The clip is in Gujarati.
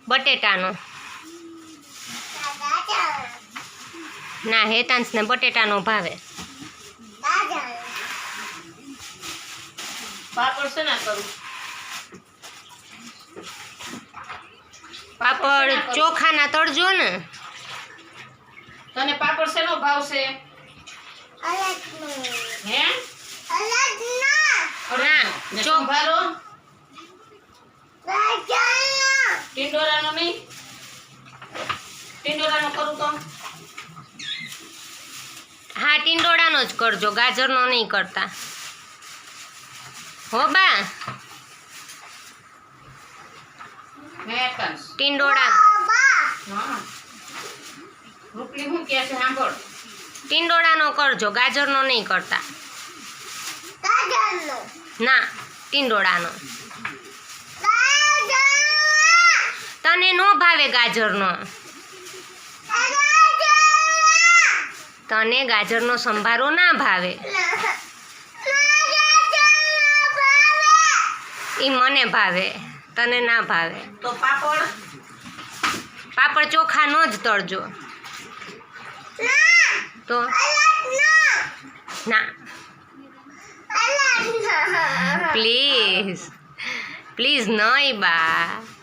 બટેટાનો. ના, હેતાંશને બટેટાનો ભાવે. પાપડ છે ના કરું? પાપડ ચોખાના તળજો ને. તને પાપડ શેનો ભાવ છે? હે? ના, સંભારો ટિંડોરાનો નહીં? ટિંડોરાનો કરું તો? હા, ટિંડોળાનો જ કરજો, ગાજરનો નહીં કરતા. હો બા, ટિંડોળા. હા. રૂપલી શું કહે છે સાંભળ. ટિંડોળાનો કરજો, ગાજરનો નહીં કરતા. ના, ટિંડોળાનો. તને નો ભાવે ગાજરનો. તને ગાજરનો સંભારો ના ભાવે. ઈ મને ભાવે, તને ના ભાવે. તો પાપડ? પાપડ ચોખાનો જ તળજો. તો ના, પ્લીઝ પ્લીઝ નહીં બા.